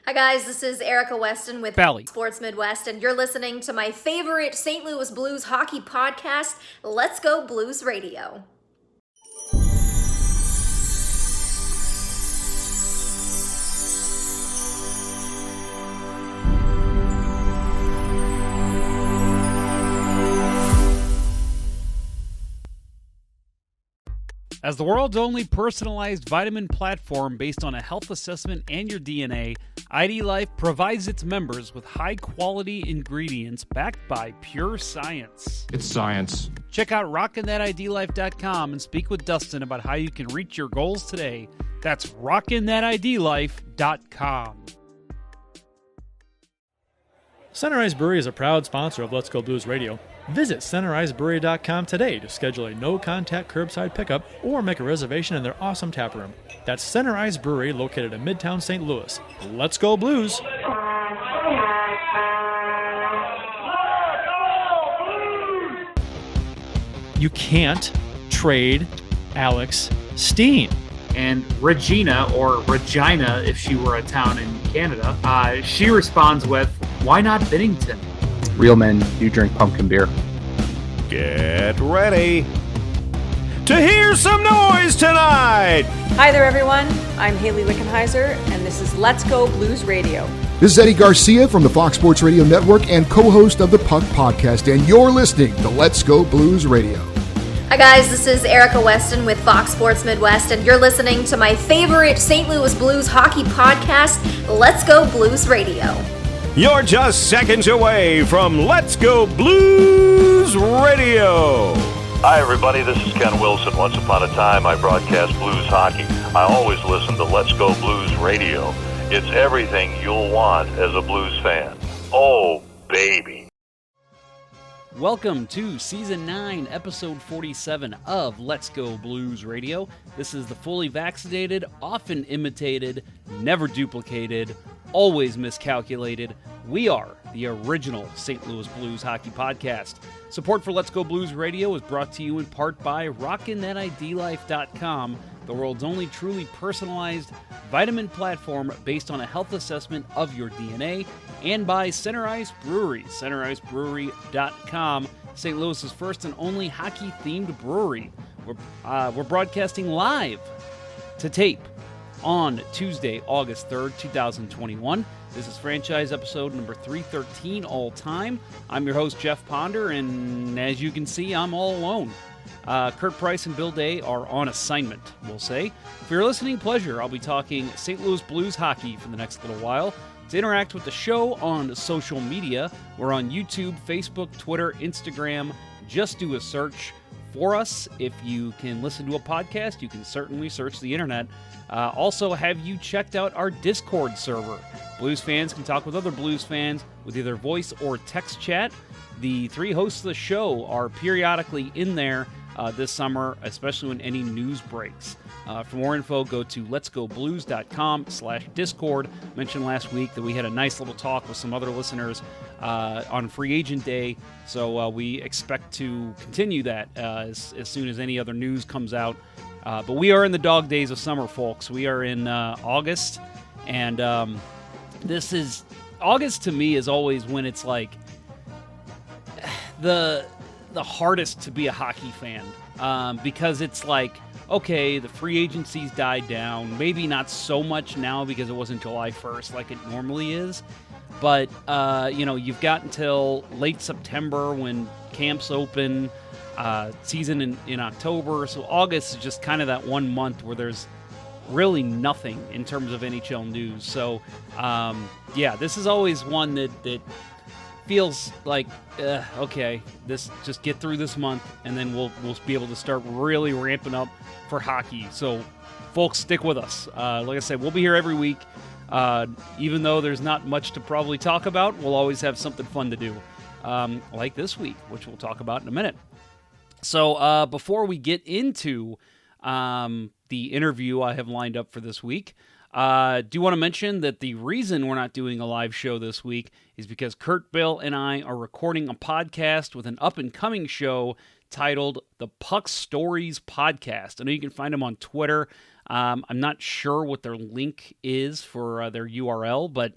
Hi guys, this is Erica Weston with Valley Sports Midwest, and you're listening to my favorite St. Louis Blues hockey podcast, Let's Go Blues Radio. As the world's only personalized vitamin platform based on a health assessment and your DNA, ID Life provides its members with high-quality ingredients backed by pure science. It's science. Check out rockinthatidlife.com and speak with Dustin about how you can reach your goals today. That's rockinthatidlife.com. Center Ice Brewery is a proud sponsor of Let's Go Blues Radio. Visit centericebrewery.com today to schedule a no-contact curbside pickup or make a reservation in their awesome tap room. That's Center Ice Brewery, located in Midtown St. Louis. Let's go Blues! You can't trade Alex Steen. And Regina, or Regina if she were a town in Canada, she responds with, "Why not Bennington?" Real men do drink pumpkin beer. Get ready to hear some noise tonight! Hi there, everyone. I'm Haley Wickenheiser, and this is Let's Go Blues Radio. This is Eddie Garcia from the Fox Sports Radio Network and co-host of the Puck Podcast, and you're listening to Let's Go Blues Radio. Hi guys, this is Erica Weston with Fox Sports Midwest, and you're listening to my favorite St. Louis Blues hockey podcast, Let's Go Blues Radio. You're just seconds away from Let's Go Blues Radio. Hi, everybody. This is Ken Wilson. Once upon a time, I broadcast blues hockey. I always listen to Let's Go Blues Radio. It's everything you'll want as a blues fan. Oh, baby. Welcome to Season 9, Episode 47 of Let's Go Blues Radio. This is the fully vaccinated, often imitated, never duplicated, always miscalculated. We are the original St. Louis Blues hockey podcast. Support for Let's Go Blues Radio is brought to you in part by rockinthatidlife.com, the world's only truly personalized vitamin platform based on a health assessment of your DNA, and by Center Ice Brewery, centericebrewery.com, St. Louis's first and only hockey-themed brewery. We're broadcasting live to tape on Tuesday, August 3rd, 2021. This is franchise episode number 313 all time. I'm your host, Jeff Ponder, and as you can see, I'm all alone. Kurt Price and Bill Day are on assignment, we'll say. For your listening pleasure, I'll be talking St. Louis Blues hockey for the next little while. To interact with the show on social media, we're on YouTube, Facebook, Twitter, Instagram. Just do a search for us. If you can listen to a podcast, you can certainly search the internet. Also, have you checked out our Discord server? Blues fans can talk with other Blues fans with either voice or text chat. The three hosts of the show are periodically in there this summer, especially when any news breaks. For more info, go to letsgoblues.com/Discord. Mentioned last week that we had a nice little talk with some other listeners on Free Agent Day, so we expect to continue that as soon as any other news comes out. But we are in the dog days of summer, folks. We are in August, and this is August to me is always when it's like the hardest to be a hockey fan, because it's like, okay, the free agency's died down. Maybe not so much now because it wasn't July 1st like it normally is. But, you've got until late September when camps open, season in October. So August is just kind of that 1 month where there's really nothing in terms of NHL news. So, this is always one that feels like, okay, just get through this month, and then we'll be able to start really ramping up for hockey. So, folks, stick with us. Like I said, we'll be here every week. Even though there's not much to probably talk about, we'll always have something fun to do, like this week, which we'll talk about in a minute. So, before we get into the interview I have lined up for this week, do want to mention that the reason we're not doing a live show this week is because Kurt, Bill, and I are recording a podcast with an up-and-coming show titled The Puck Stories Podcast. I know you can find them on Twitter. I'm not sure what their link is for their URL, but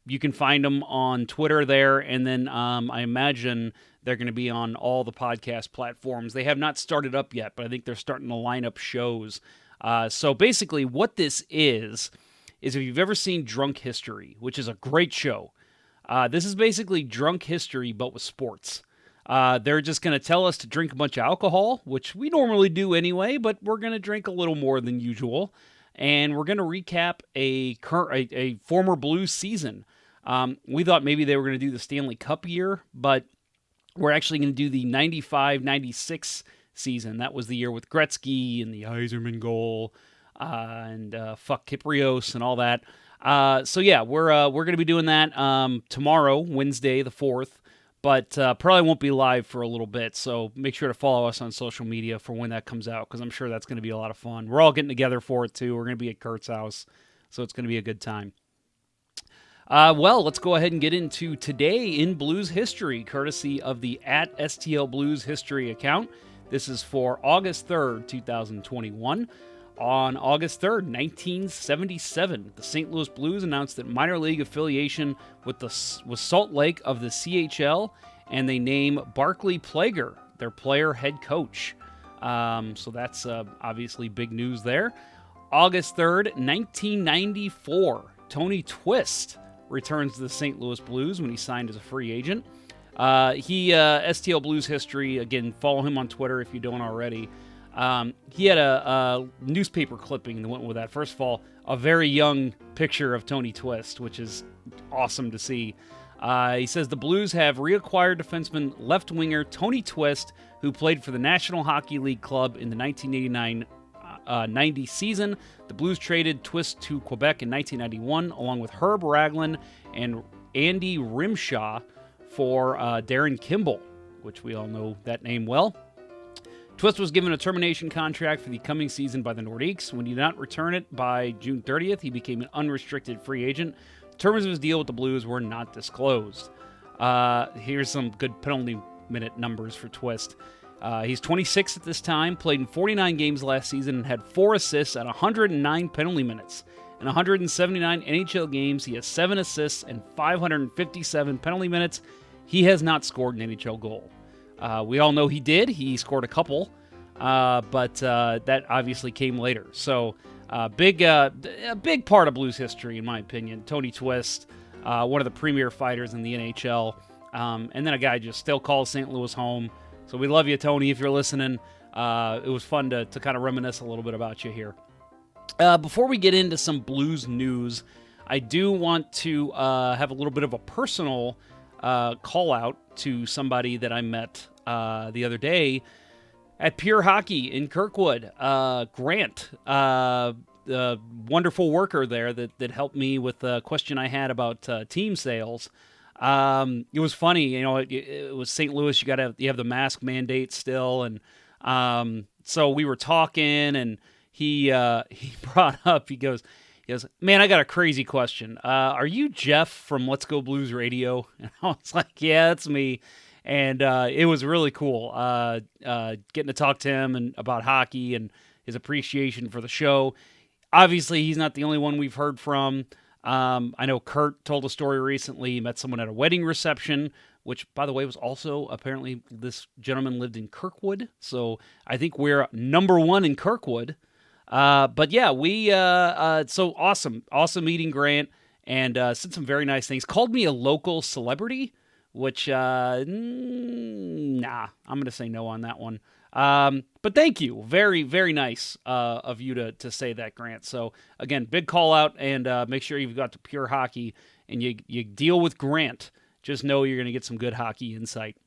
you can find them on Twitter there, and then I imagine they're going to be on all the podcast platforms. They have not started up yet, but I think they're starting to line up shows. So basically what this is if you've ever seen Drunk History, which is a great show, this is basically Drunk History, but with sports. They're just going to tell us to drink a bunch of alcohol, which we normally do anyway, but we're going to drink a little more than usual. And we're going to recap a former Blues season. We thought maybe they were going to do the Stanley Cup year, but we're actually going to do the 95-96 season. That was the year with Gretzky and the Yzerman goal, and fuck Kyprios and all that. So yeah, we're going to be doing that tomorrow, Wednesday the 4th. But probably won't be live for a little bit, so make sure to follow us on social media for when that comes out, because I'm sure that's going to be a lot of fun. We're all getting together for it, too. We're going to be at Kurt's house, so it's going to be a good time. Well, let's go ahead and get into Today in Blues History, courtesy of the @STL Blues History account. This is for August 3rd, 2021. On August 3rd, 1977, the St. Louis Blues announced that minor league affiliation with Salt Lake of the CHL, and they name Barclay Plager their player head coach. So that's obviously big news there. August 3rd, 1994, Tony Twist returns to the St. Louis Blues when he signed as a free agent. STL Blues History, again, follow him on Twitter if you don't already. He had a newspaper clipping that went with that. First of all, a very young picture of Tony Twist, which is awesome to see. He says the Blues have reacquired defenseman left-winger Tony Twist, who played for the National Hockey League club in the 1989-90 season. The Blues traded Twist to Quebec in 1991, along with Herb Raglan and Andy Rimshaw for Darren Kimball, which we all know that name well. Twist was given a termination contract for the coming season by the Nordiques. When he did not return it by June 30th, he became an unrestricted free agent. Terms of his deal with the Blues were not disclosed. Here's some good penalty minute numbers for Twist. He's 26 at this time, played in 49 games last season, and had 4 assists at 109 penalty minutes. In 179 NHL games, he has 7 assists and 557 penalty minutes. He has not scored an NHL goal. We all know he did. He scored a couple, but that obviously came later. So a big part of Blues history, in my opinion. Tony Twist, one of the premier fighters in the NHL, and then a guy just still calls St. Louis home. So we love you, Tony, if you're listening. It was fun to kind of reminisce a little bit about you here. Before we get into some Blues news, I do want to have a little bit of a personal call out to somebody that I met the other day at Pure Hockey in Kirkwood. Grant, the wonderful worker there that helped me with a question I had about team sales. It was funny, you know. It was St. Louis. You have the mask mandate still, and so we were talking, and he brought up. He goes, man, I got a crazy question. Are you Jeff from Let's Go Blues Radio? And I was like, yeah, that's me. And it was really cool getting to talk to him and about hockey and his appreciation for the show. Obviously, he's not the only one we've heard from. I know Kurt told a story recently. He met someone at a wedding reception, which, by the way, was also apparently this gentleman lived in Kirkwood. So I think we're number one in Kirkwood. But yeah, so awesome meeting Grant, and said some very nice things. Called me a local celebrity, which, I'm going to say no on that one. But thank you. Very, very nice of you to say that, Grant. So again, big call out, and make sure you've got to Pure Hockey and you deal with Grant. Just know you're going to get some good hockey insight.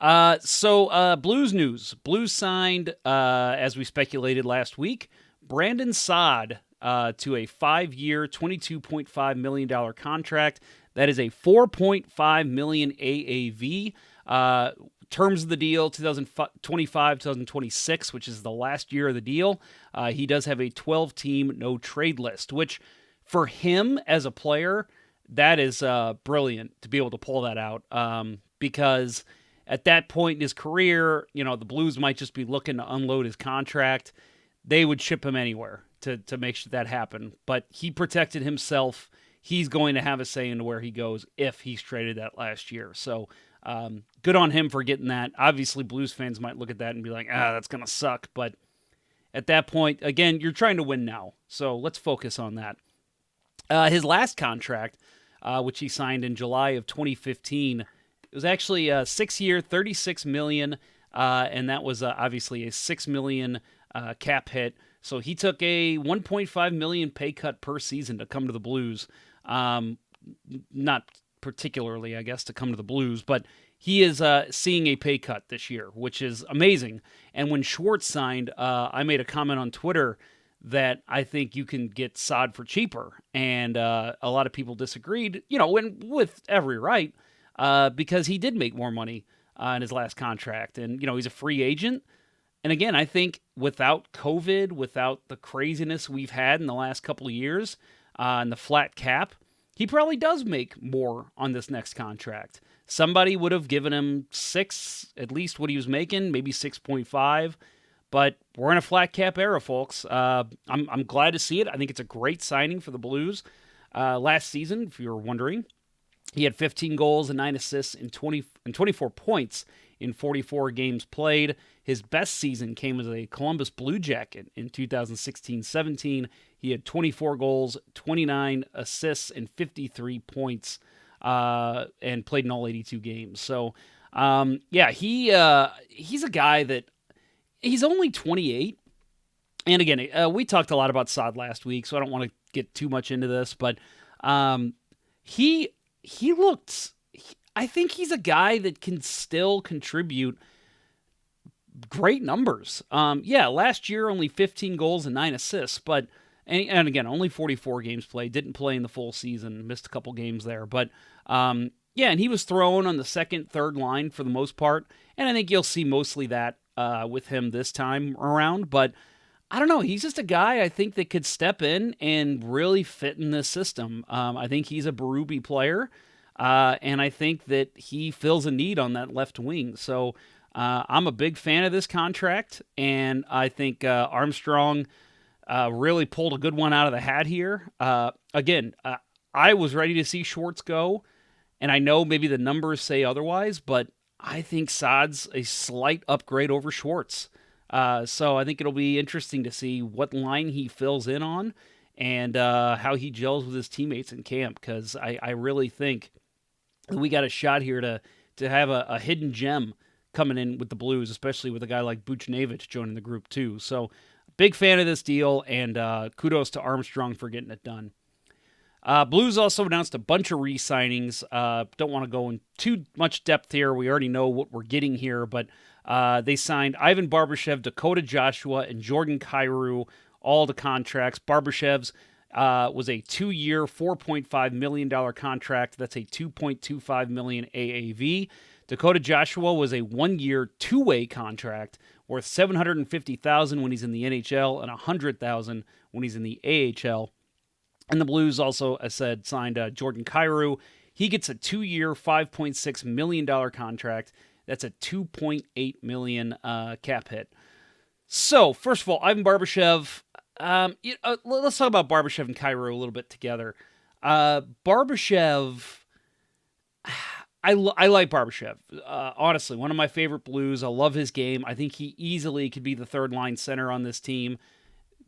So Blues news. Blues signed, as we speculated last week, Brandon Saad to a 5-year, $22.5 million contract. That is a $4.5 million AAV. Terms of the deal, 2025, 2026, which is the last year of the deal. He does have a 12-team no-trade list, which for him as a player, that is brilliant to be able to pull that out, because at that point in his career, you know, the Blues might just be looking to unload his contract. they would ship him anywhere to make sure that happen. But he protected himself. He's going to have a say into where he goes if he's traded that last year. So good on him for getting that. Obviously, Blues fans might look at that and be like, that's going to suck. But at that point, again, you're trying to win now. So let's focus on that. His last contract, which he signed in July of 2015, it was actually a 6-year, $36 million, and that was obviously a $6 million cap hit. So he took a $1.5 million pay cut per season to come to the Blues. Not particularly, I guess, to come to the Blues, but he is seeing a pay cut this year, which is amazing. And when Schwartz signed, I made a comment on Twitter that I think you can get Saad for cheaper, and a lot of people disagreed, with every right, because he did make more money in his last contract, and he's a free agent. And again, I think without COVID, without the craziness we've had in the last couple of years, and the flat cap, he probably does make more on this next contract. Somebody would have given him 6, at least what he was making, maybe 6.5. But we're in a flat cap era, folks. I'm glad to see it. I think it's a great signing for the Blues. Last season, if you were wondering, he had 15 goals and 9 assists and 24 points in 44 games played. His best season came as a Columbus Blue Jacket in 2016-17. He had 24 goals, 29 assists, and 53 points, and played in all 82 games. So, he's a guy that he's only 28. And again, we talked a lot about Saad last week, so I don't want to get too much into this, but he looked. I think he's a guy that can still contribute great numbers. Last year only 15 goals and 9 assists, but and again only 44 games played. Didn't play in the full season, missed a couple games there, but and he was thrown on the second, third line for the most part, and I think you'll see mostly that with him this time around. But I don't know, he's just a guy I think that could step in and really fit in this system. I think he's a Berube player. And I think that he fills a need on that left wing. So I'm a big fan of this contract, and I think Armstrong really pulled a good one out of the hat here. Again, I was ready to see Schwartz go, and I know maybe the numbers say otherwise, but I think Saad's a slight upgrade over Schwartz. So I think it'll be interesting to see what line he fills in on and how he gels with his teammates in camp, because I really think we got a shot here to have a hidden gem coming in with the Blues, especially with a guy like Buchnevich joining the group too. So big fan of this deal, and kudos to Armstrong for getting it done. Blues also announced a bunch of re-signings. Don't want to go in too much depth here. We already know what we're getting here, but they signed Ivan Barbashev, Dakota Joshua, and Jordan Kyrou, all the contracts. Barbashev's was a 2-year, $4.5 million contract. That's a $2.25 million AAV. Dakota Joshua was a 1-year, 2-way contract worth $750,000 when he's in the NHL and $100,000 when he's in the AHL. And the Blues also, as said, signed Jordan Kyrou. He gets a 2-year, $5.6 million contract. That's a $2.8 million cap hit. So, first of all, Ivan Barbashev. Let's talk about Barbashev and Kyrou a little bit together. Barbashev, I like Barbashev. Honestly, one of my favorite Blues. I love his game. I think he easily could be the third-line center on this team.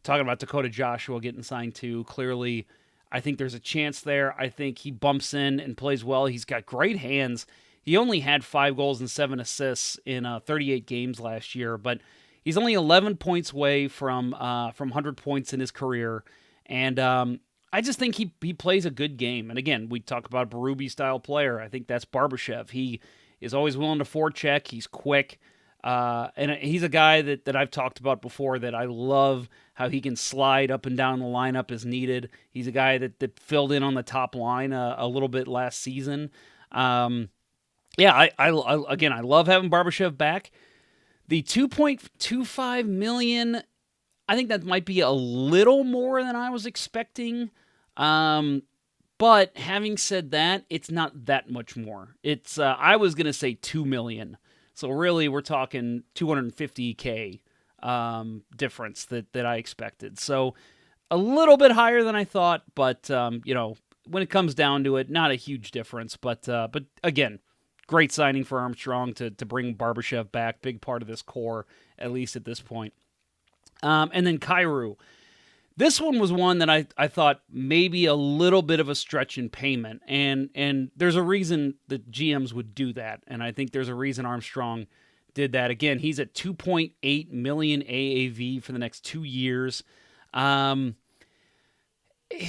Talking about Dakota Joshua getting signed too, clearly, I think there's a chance there. I think he bumps in and plays well. He's got great hands. He only had 5 goals and 7 assists in 38 games last year, but he's only 11 points away from 100 points in his career, and I just think he plays a good game. And again, we talk about a Berube-style player. I think that's Barbashev. He is always willing to forecheck. He's quick. And he's a guy that I've talked about before that I love how he can slide up and down the lineup as needed. He's a guy that filled in on the top line a little bit last season. I love having Barbashev back. The $2.25 million, I think that might be a little more than I was expecting. But having said that, it's not that much more. It's I was going to say $2 million. So really, we're talking $250K difference that I expected. So a little bit higher than I thought, but when it comes down to it, not a huge difference. But again, great signing for Armstrong to bring Barbashev back, big part of this core, at least at this point. And then Kyrou. This one was one that I thought maybe a little bit of a stretch in payment, and there's a reason that GMs would do that, and I think there's a reason Armstrong did that. Again, he's at $2.8 million AAV for the next 2 years. He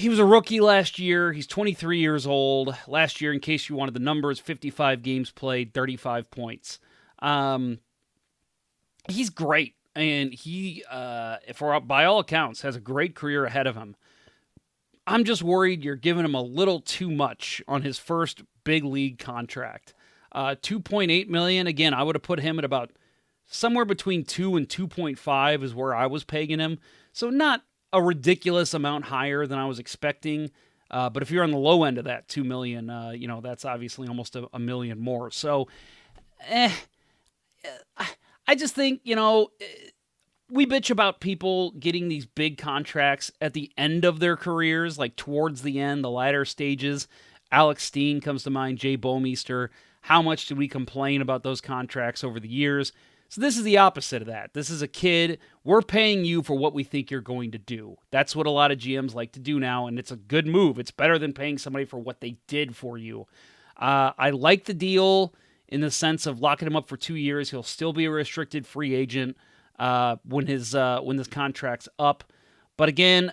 was a rookie last year. He's 23 years old. Last year, in case you wanted the numbers, 55 games played, 35 points. He's great. And he, by all accounts, has a great career ahead of him. I'm just worried you're giving him a little too much on his first big league contract. $2.8 million. Again, I would have put him at about somewhere between 2 and 2.5 is where I was pegging him. So not a ridiculous amount higher than I was expecting. But if you're on the low end of that 2 million, that's obviously almost a million more. So, I just think, we bitch about people getting these big contracts at the end of their careers, like towards the end, the latter stages. Alex Steen comes to mind, Jay Bouwmeester. How much did we complain about those contracts over the years? So this is the opposite of that. This is a kid. We're paying you for what we think you're going to do. That's what a lot of GMs like to do now, and it's a good move. It's better than paying somebody for what they did for you. I like the deal in the sense of locking him up for 2 years. He'll still be a restricted free agent when this contract's up. But again,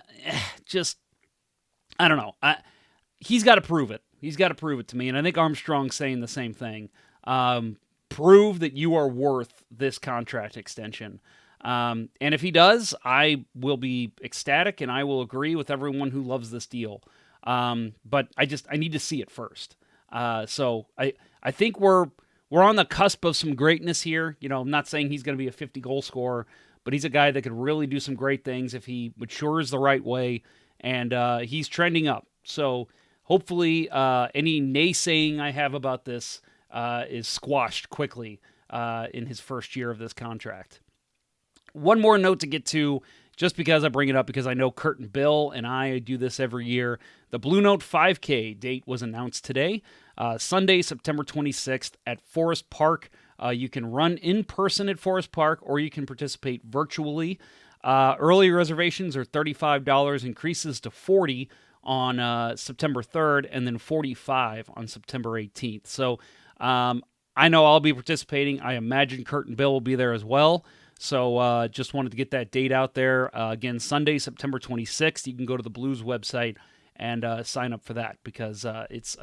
I don't know. He's got to prove it. He's got to prove it to me, and I think Armstrong's saying the same thing. Prove that you are worth this contract extension. And if he does, I will be ecstatic, and I will agree with everyone who loves this deal. But I need to see it first. So I think we're on the cusp of some greatness here. I'm not saying he's going to be a 50-goal scorer, but he's a guy that could really do some great things if he matures the right way, and he's trending up. So hopefully any naysaying I have about this is squashed quickly in his first year of this contract. One more note to get to, just because I bring it up, because I know Kurt and Bill and I do this every year. The Bluenote 5K date was announced today, Sunday, September 26th at Forest Park. You can run in person at Forest Park, or you can participate virtually. Early reservations are $35, increases to $40 on September 3rd, and then $45 on September 18th. So I know I'll be participating. I imagine Kurt and Bill will be there as well. So just wanted to get that date out there. Again, Sunday, September 26th. You can go to the Blues website and sign up for that, because it's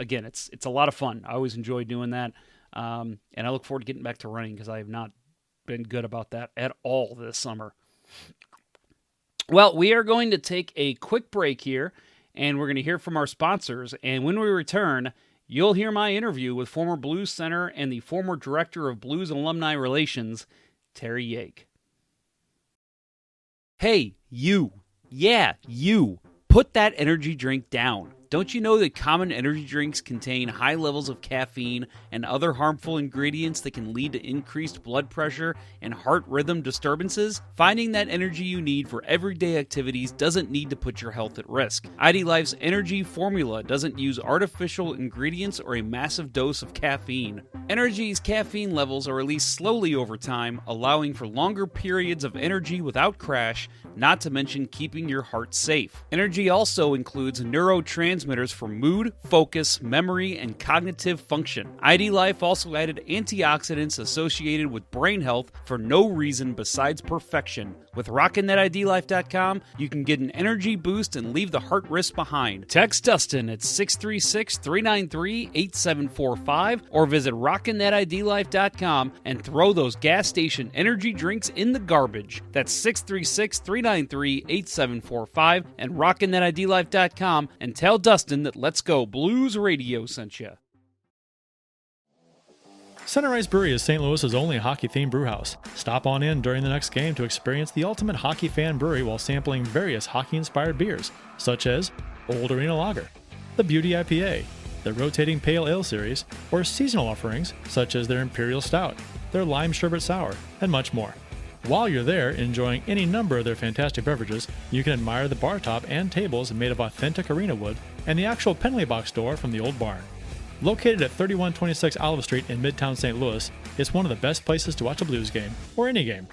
a lot of fun. I always enjoy doing that, and I look forward to getting back to running, because I have not been good about that at all this summer. Well, we are going to take a quick break here, and we're going to hear from our sponsors. And when we return, you'll hear my interview with former Blues center and the former director of Blues alumni relations, Terry Yake. Hey, you. Yeah, you. Put that energy drink down. Don't you know that common energy drinks contain high levels of caffeine and other harmful ingredients that can lead to increased blood pressure and heart rhythm disturbances? Finding that energy you need for everyday activities doesn't need to put your health at risk. ID Life's energy formula doesn't use artificial ingredients or a massive dose of caffeine. Energy's caffeine levels are released slowly over time, allowing for longer periods of energy without crash, not to mention keeping your heart safe. Energy also includes neurotransmitters for mood, focus, memory, and cognitive function. ID Life also added antioxidants associated with brain health for no reason besides perfection. With RockinThatIDLife.com, you can get an energy boost and leave the heart risk behind. Text Dustin at 636-393-8745 or visit RockinThatIDLife.com and throw those gas station energy drinks in the garbage. That's 636-393-8745 and RockinThatIDLife.com, and tell Dustin that Let's Go Blues Radio sent you. Center Ice Brewery is St. Louis's only hockey-themed brewhouse. Stop on in during the next game to experience the ultimate hockey fan brewery while sampling various hockey-inspired beers, such as Old Arena Lager, the Beauty IPA, the Rotating Pale Ale Series, or seasonal offerings such as their Imperial Stout, their Lime Sherbet Sour, and much more. While you're there enjoying any number of their fantastic beverages, you can admire the bar top and tables made of authentic arena wood and the actual penalty box door from the old barn. Located at 3126 Olive Street in Midtown St. Louis, it's one of the best places to watch a Blues game, or any game.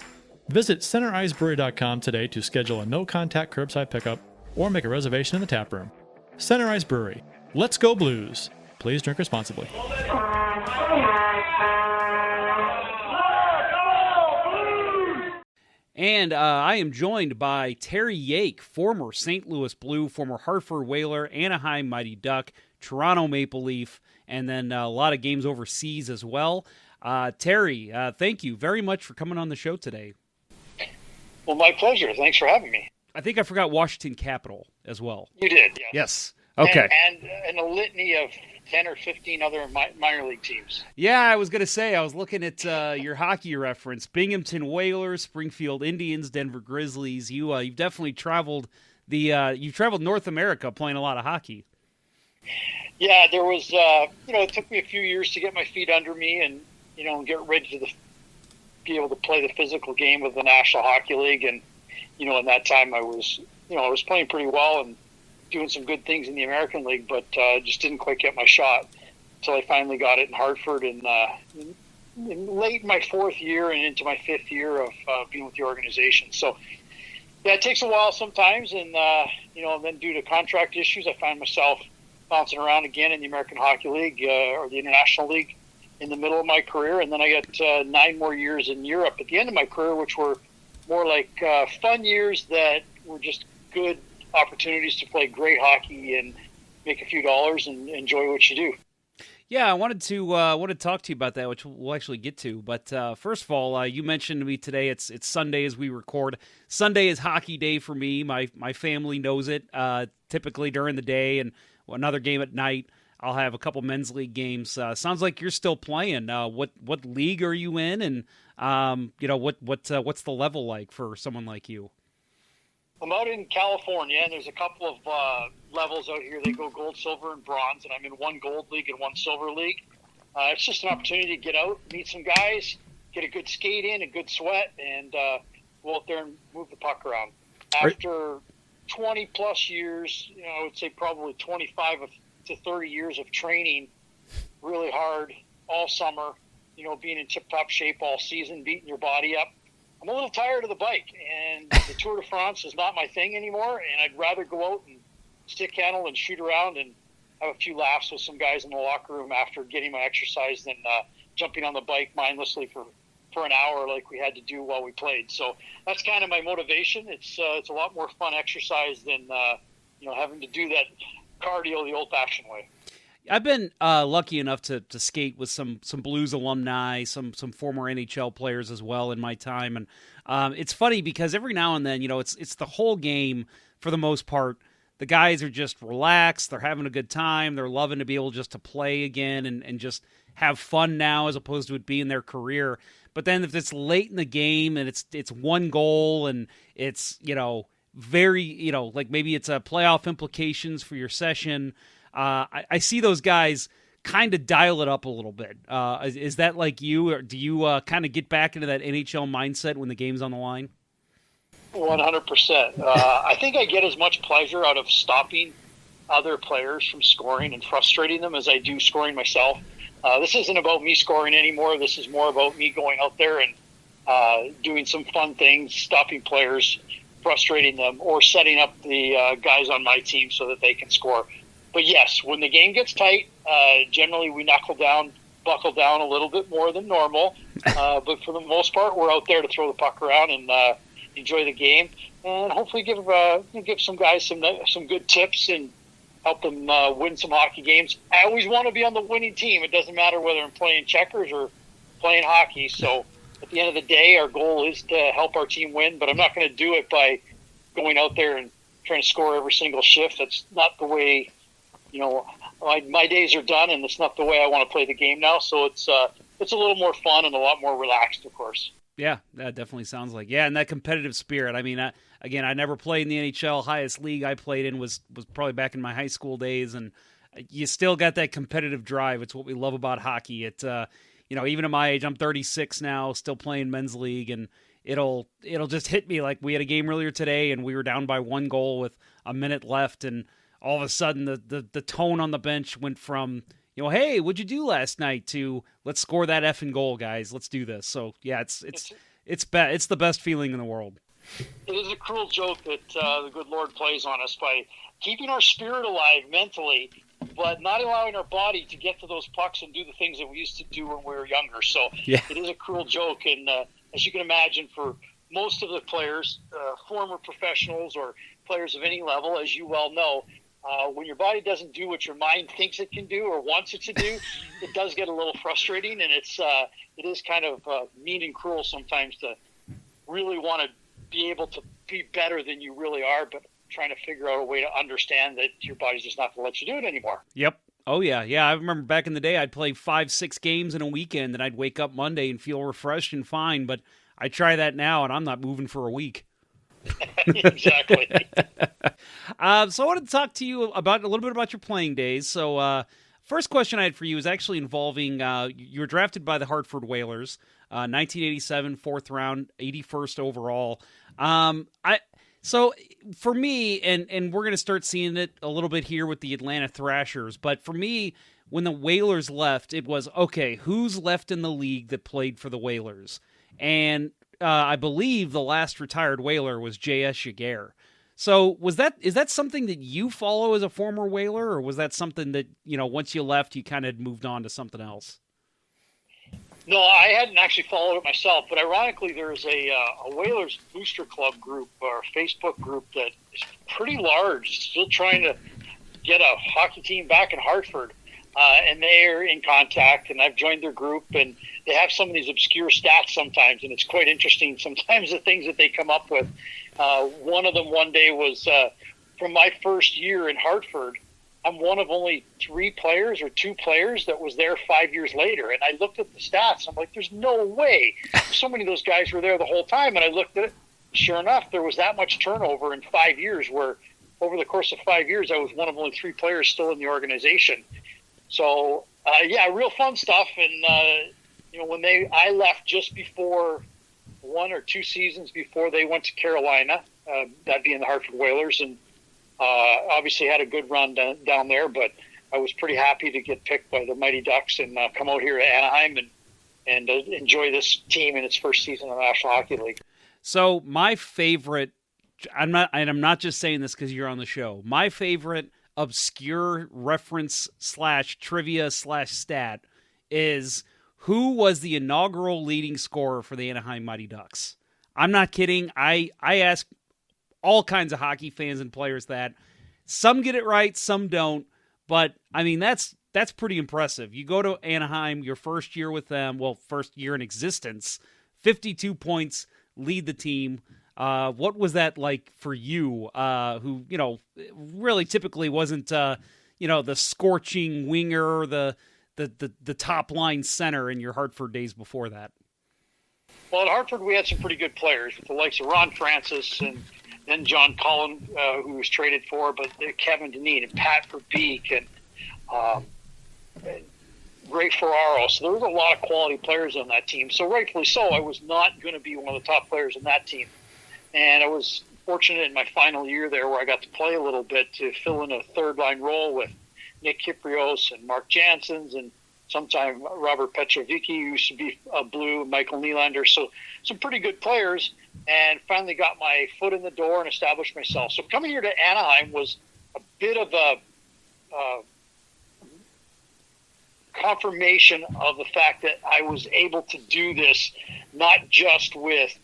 Visit CenterIceBrewery.com today to schedule a no-contact curbside pickup or make a reservation in the tap room. Center Ice Brewery. Let's go Blues. Please drink responsibly. And I am joined by Terry Yake, former St. Louis Blue, former Hartford Whaler, Anaheim Mighty Duck, Toronto Maple Leaf, and then a lot of games overseas as well. Terry, thank you very much for coming on the show today. Well, my pleasure. Thanks for having me. I think I forgot Washington Capitol as well. You did, yes. Yes. Okay. And a litany of 10 or 15 other minor league teams. Yeah, I was going to say, I was looking at your hockey reference. Binghamton Whalers, Springfield Indians, Denver Grizzlies. You've definitely traveled you've traveled North America playing a lot of hockey. Yeah, there was, it took me a few years to get my feet under me and, get ready to be able to play the physical game of the National Hockey League. And, in that time I was playing pretty well and doing some good things in the American League, but just didn't quite get my shot until I finally got it in Hartford in late in my fourth year and into my fifth year of being with the organization. So, yeah, it takes a while sometimes, and then due to contract issues, I find myself bouncing around again in the American Hockey League or the International League in the middle of my career, and then I got 9 more years in Europe at the end of my career, which were more like fun years that were just good opportunities to play great hockey and make a few dollars and enjoy what you do. Yeah, I wanted to talk to you about that, which we'll actually get to. But first of all, you mentioned to me today it's Sunday as we record. Sunday is hockey day for me. My family knows it. Typically during the day and another game at night. I'll have a couple men's league games. Sounds like you're still playing. What league are you in? And what's the level like for someone like you? I'm out in California, and there's a couple of levels out here. They go gold, silver, and bronze, and I'm in one gold league and one silver league. It's just an opportunity to get out, meet some guys, get a good skate in, a good sweat, and go out there and move the puck around. After 20-plus years, I would say probably 25 to 30 years of training really hard all summer, being in tip-top shape all season, beating your body up, I'm a little tired of the bike, and the Tour de France is not my thing anymore, and I'd rather go out and stick handle and shoot around and have a few laughs with some guys in the locker room after getting my exercise than jumping on the bike mindlessly for an hour like we had to do while we played. So that's kind of my motivation. It's a lot more fun exercise than having to do that cardio the old-fashioned way. I've been lucky enough to skate with some Blues alumni, some former NHL players as well in my time, and it's funny because every now and then, it's the whole game for the most part. The guys are just relaxed, they're having a good time, they're loving to be able just to play again and just have fun now as opposed to it being their career. But then if it's late in the game and it's one goal and it's very like maybe it's a playoff implications for your session. I see those guys kind of dial it up a little bit. Is that like you, or do you kind of get back into that NHL mindset when the game's on the line? 100%. I think I get as much pleasure out of stopping other players from scoring and frustrating them as I do scoring myself. This isn't about me scoring anymore. This is more about me going out there and doing some fun things, stopping players, frustrating them, or setting up the guys on my team so that they can score. But yes, when the game gets tight, generally we buckle down a little bit more than normal. But for the most part, we're out there to throw the puck around and enjoy the game, and hopefully give some guys some good tips and help them win some hockey games. I always want to be on the winning team. It doesn't matter whether I'm playing checkers or playing hockey. So at the end of the day, our goal is to help our team win. But I'm not going to do it by going out there and trying to score every single shift. That's not the way. My days are done, and it's not the way I want to play the game now. So it's a little more fun and a lot more relaxed, of course. Yeah, that definitely sounds like. Yeah, and that competitive spirit. I mean, I never played in the NHL. Highest league I played in was probably back in my high school days, and you still got that competitive drive. It's what we love about hockey. It, even at my age, I'm 36 now, still playing men's league, and it'll just hit me like we had a game earlier today and we were down by 1 goal with a minute left, and all of a sudden the tone on the bench went from, hey, what'd you do last night, to let's score that effing goal, guys. Let's do this. So yeah, it's the best feeling in the world. It is a cruel joke that the good Lord plays on us by keeping our spirit alive mentally, but not allowing our body to get to those pucks and do the things that we used to do when we were younger. So yeah. It is a cruel joke. And as you can imagine, for most of the players, former professionals or players of any level, as you well know, when your body doesn't do what your mind thinks it can do or wants it to do, it does get a little frustrating. And it is kind of mean and cruel sometimes to really want to be able to be better than you really are, but trying to figure out a way to understand that your body's just not going to let you do it anymore. Yep. Oh, yeah. Yeah, I remember back in the day, I'd play 5-6 games in a weekend, and I'd wake up Monday and feel refreshed and fine, but I try that now, and I'm not moving for a week. Exactly. So I wanted to talk to you about a little bit about your playing days. So first question I had for you is actually involving you were drafted by the Hartford Whalers, 1987, 4th round, 81st overall. So for me, and we're going to start seeing it a little bit here with the Atlanta Thrashers, but for me, when the Whalers left, it was, okay, who's left in the league that played for the Whalers? And I believe the last retired Whaler was J.S. Yake. So is that something that you follow as a former Whaler, or was that something that, once you left, you kind of moved on to something else? No, I hadn't actually followed it myself, but ironically, there's a Whalers Booster Club group or Facebook group that is pretty large, still trying to get a hockey team back in Hartford, and they're in contact, and I've joined their group, and they have some of these obscure stats sometimes, and it's quite interesting sometimes the things that they come up with. One of them one day was from my first year in Hartford, I'm one of only 3 players or 2 players that was there 5 years later. And I looked at the stats. I'm like, there's no way. So many of those guys were there the whole time. And I looked at it. Sure enough, there was that much turnover in 5 years, where over the course of 5 years, I was one of only 3 players still in the organization. So, yeah, real fun stuff. And, when I left just before 1 or 2 seasons before they went to Carolina, that being the Hartford Whalers, and obviously had a good run down there, but I was pretty happy to get picked by the Mighty Ducks and come out here to Anaheim and enjoy this team in its first season in the National Hockey League. So my favorite, I'm not just saying this because you're on the show, my favorite obscure reference / trivia / stat is, who was the inaugural leading scorer for the Anaheim Mighty Ducks? I'm not kidding. I ask all kinds of hockey fans and players that. Some get it right, some don't. But, I mean, that's pretty impressive. You go to Anaheim, your first year with them, first year in existence, 52 points, lead the team. What was that like for you, who, really typically wasn't, the scorching winger, the top-line center in your Hartford days before that? Well, at Hartford, we had some pretty good players with the likes of Ron Francis and then John Cullen, who was traded for, but Kevin Dineen and Pat Verbeek and Ray Ferraro. So there was a lot of quality players on that team. So rightfully so, I was not going to be one of the top players in that team. And I was fortunate in my final year there where I got to play a little bit to fill in a third-line role with Nick Kyprios and Mark Janssens and sometime Robert Petrovici, who used to be a Blue, Michael Nylander. So some pretty good players, and finally got my foot in the door and established myself. So coming here to Anaheim was a bit of a confirmation of the fact that I was able to do this, not just with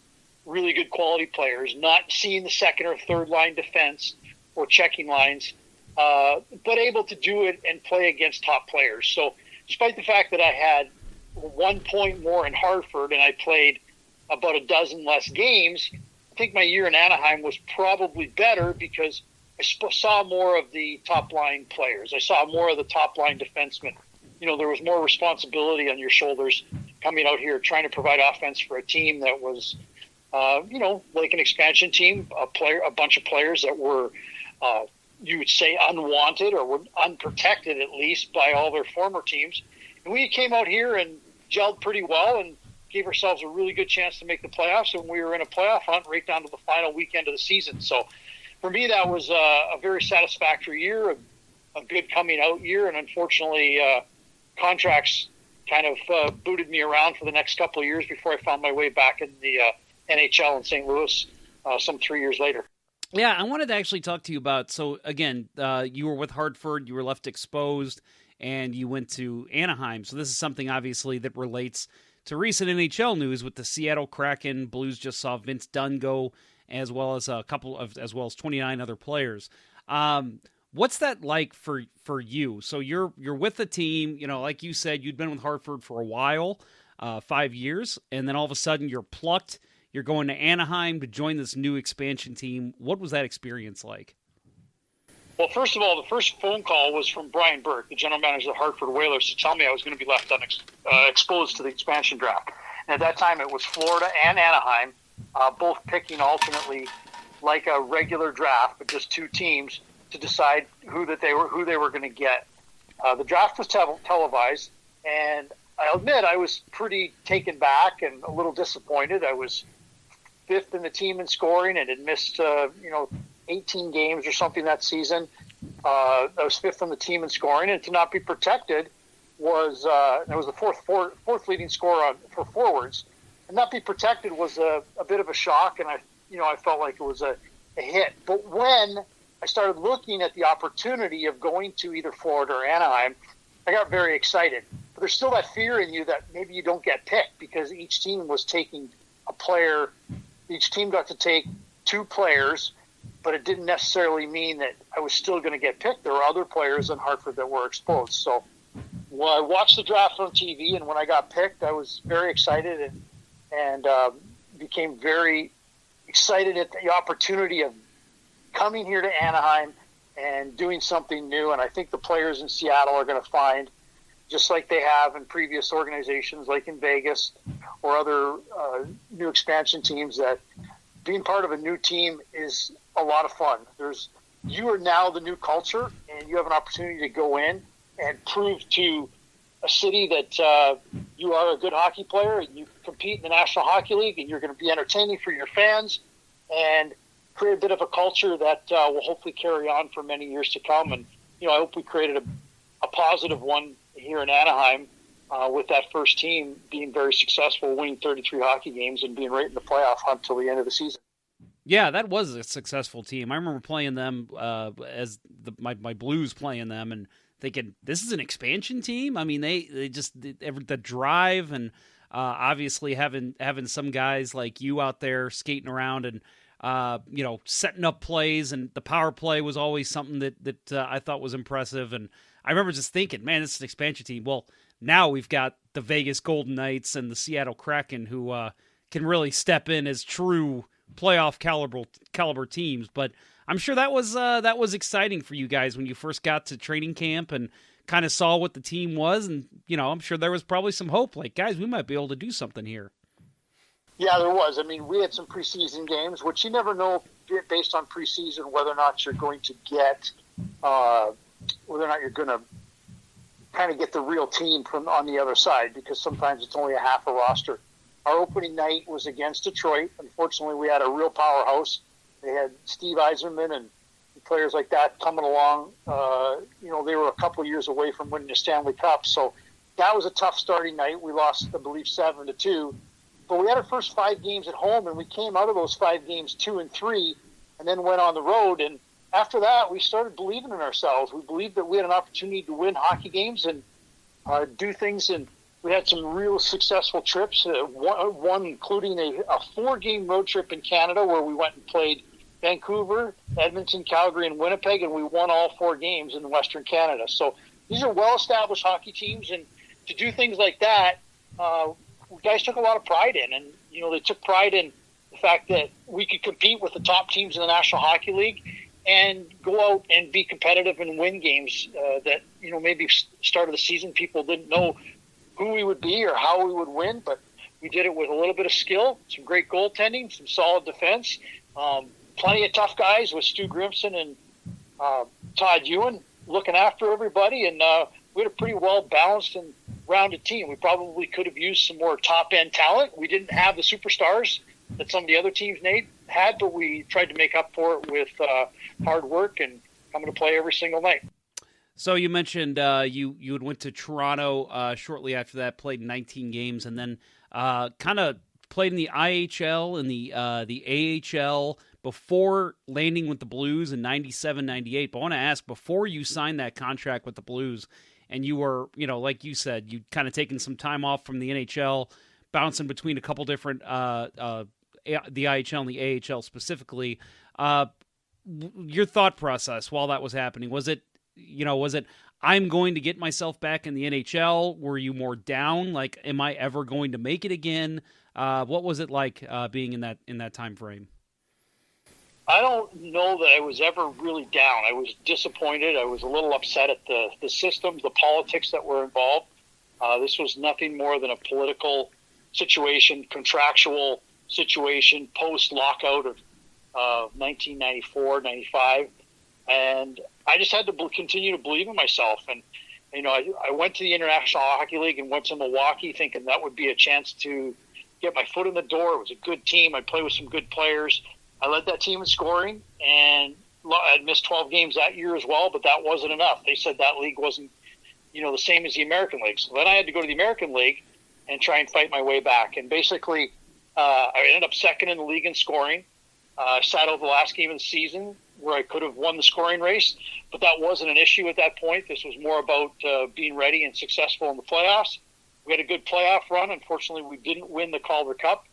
really good quality players, not seeing the second or third line defense or checking lines, but able to do it and play against top players. So despite the fact that I had 1 point more in Hartford and I played about a dozen less games, I think my year in Anaheim was probably better because I saw more of the top-line players. I saw more of the top-line defensemen. There was more responsibility on your shoulders coming out here trying to provide offense for a team that was, like an expansion team, a bunch of players that were you would say unwanted or were unprotected, at least by all their former teams. And we came out here and gelled pretty well and gave ourselves a really good chance to make the playoffs, and we were in a playoff hunt right down to the final weekend of the season. So for me, that was a very satisfactory year, a good coming out year, and unfortunately contracts kind of booted me around for the next couple of years before I found my way back in the NHL in St. Louis some 3 years later. Yeah, I wanted to actually talk to you about, so again, you were with Hartford, you were left exposed, and you went to Anaheim. So this is something obviously that relates to recent NHL news with the Seattle Kraken. Blues just saw Vince Dunn go, as well as 29 other players. What's that like for you? So you're with the team, like you said, you'd been with Hartford for a while, 5 years, and then all of a sudden you're plucked. You're going to Anaheim to join this new expansion team. What was that experience like? Well, first of all, the first phone call was from Brian Burke, the general manager of the Hartford Whalers, to tell me I was going to be left exposed to the expansion draft. And at that time, it was Florida and Anaheim, both picking alternately like a regular draft, but just two teams to decide who they were going to get. The draft was televised, and I'll admit I was pretty taken back and a little disappointed. I was fifth in the team in scoring and had missed 18 games or something that season. I was fifth on the team in scoring, and to not be protected was the fourth leading scorer for forwards, and not be protected was a bit of a shock, and I felt like it was a hit. But when I started looking at the opportunity of going to either Florida or Anaheim, I got very excited. But there's still that fear in you that maybe you don't get picked because each team was taking a player. Each team got to take two players, but it didn't necessarily mean that I was still going to get picked. There were other players in Hartford that were exposed. So I watched the draft on TV, and when I got picked, I was very excited and became very excited at the opportunity of coming here to Anaheim and doing something new. And I think the players in Seattle are going to find, just like they have in previous organizations like in Vegas or other new expansion teams, that being part of a new team is a lot of fun. You are now the new culture, and you have an opportunity to go in and prove to a city that you are a good hockey player, and you compete in the National Hockey League, and you're going to be entertaining for your fans and create a bit of a culture that will hopefully carry on for many years to come. And I hope we created a positive one here in Anaheim with that first team being very successful, winning 33 hockey games and being right in the playoff hunt till the end of the season. Yeah, that was a successful team. I remember playing them as my Blues playing them and thinking, this is an expansion team? I mean, they just the drive and obviously having some guys like you out there skating around and setting up plays, and the power play was always something that I thought was impressive. And I remember just thinking, man, this is an expansion team. Well, now we've got the Vegas Golden Knights and the Seattle Kraken who can really step in as true playoff caliber teams. But I'm sure that was exciting for you guys when you first got to training camp and kind of saw what the team was. And, I'm sure there was probably some hope, like, guys, we might be able to do something here. Yeah, there was. I mean, we had some preseason games, which you never know based on preseason whether or not you're going to get, whether or not you're going to kind of get the real team from on the other side, because sometimes it's only a half a roster. Our opening night was against Detroit. Unfortunately, we had a real powerhouse. They had Steve Yzerman and players like that coming along. They were a couple of years away from winning the Stanley Cup, so that was a tough starting night. We lost, I believe, 7-2. But we had our first 5 games at home, and we came out of those 5 games 2-3, and then went on the road. And after that, we started believing in ourselves. We believed that we had an opportunity to win hockey games and do things. And we had some real successful trips, one including a 4-game road trip in Canada where we went and played Vancouver, Edmonton, Calgary, and Winnipeg, and we won all 4 games in Western Canada. So these are well-established hockey teams, and to do things like that, guys took a lot of pride in, and they took pride in the fact that we could compete with the top teams in the National Hockey League and go out and be competitive and win games that maybe start of the season people didn't know who we would be or how we would win, but we did it with a little bit of skill, some great goaltending, some solid defense, plenty of tough guys with Stu Grimson and Todd Ewan looking after everybody, and we had a pretty well balanced and rounded team. We probably could have used some more top-end talent. We didn't have the superstars that some of the other teams had, but we tried to make up for it with hard work and coming to play every single night. So you mentioned you had went to Toronto shortly after that, played 19 games, and then kind of played in the IHL and the AHL before landing with the Blues in 97, 98. But I want to ask, before you signed that contract with the Blues, and you were, like you said, you'd kind of taken some time off from the NHL, bouncing between a couple different, the IHL and the AHL specifically. Your thought process while that was happening, was it, I'm going to get myself back in the NHL? Were you more down? Like, am I ever going to make it again? What was it like being in that time frame? I don't know that I was ever really down. I was disappointed. I was a little upset at the systems, the politics that were involved. This was nothing more than a political situation, contractual situation, post-lockout of 1994, 95. And I just had to continue to believe in myself. And, I went to the International Hockey League and went to Milwaukee thinking that would be a chance to get my foot in the door. It was a good team. I'd play with some good players. I led that team in scoring, and I'd missed 12 games that year as well, but that wasn't enough. They said that league wasn't, the same as the American League. So then I had to go to the American League and try and fight my way back. And basically, I ended up second in the league in scoring. I sat out the last game of the season where I could have won the scoring race, but that wasn't an issue at that point. This was more about being ready and successful in the playoffs. We had a good playoff run. Unfortunately, we didn't win the Calder Cup,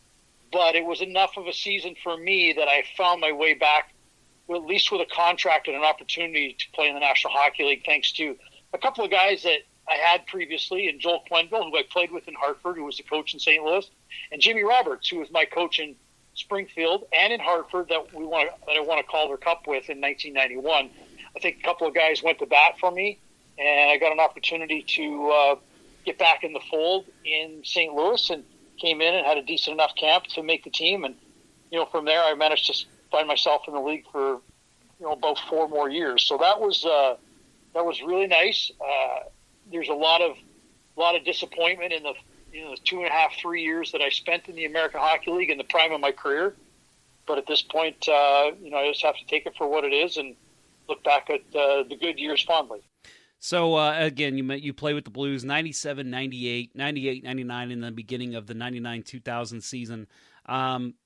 but it was enough of a season for me that I found my way back, at least with a contract and an opportunity to play in the National Hockey League, thanks to a couple of guys that I had previously, and Joel Quenneville, who I played with in Hartford, who was the coach in St. Louis, and Jimmy Roberts, who was my coach in Springfield and in Hartford that I won a Calder Cup with in 1991. I think a couple of guys went to bat for me, and I got an opportunity to get back in the fold in St. Louis and came in and had a decent enough camp to make the team. And, from there I managed to find myself in the league for, about 4 more years. So that was really nice. There's a lot of disappointment in the 2.5, 3 years that I spent in the American Hockey League in the prime of my career. But at this point, I just have to take it for what it is and look back at the good years fondly. So, again, you play with the Blues 97, 98, 98, 99 in the beginning of the 99-2000 season.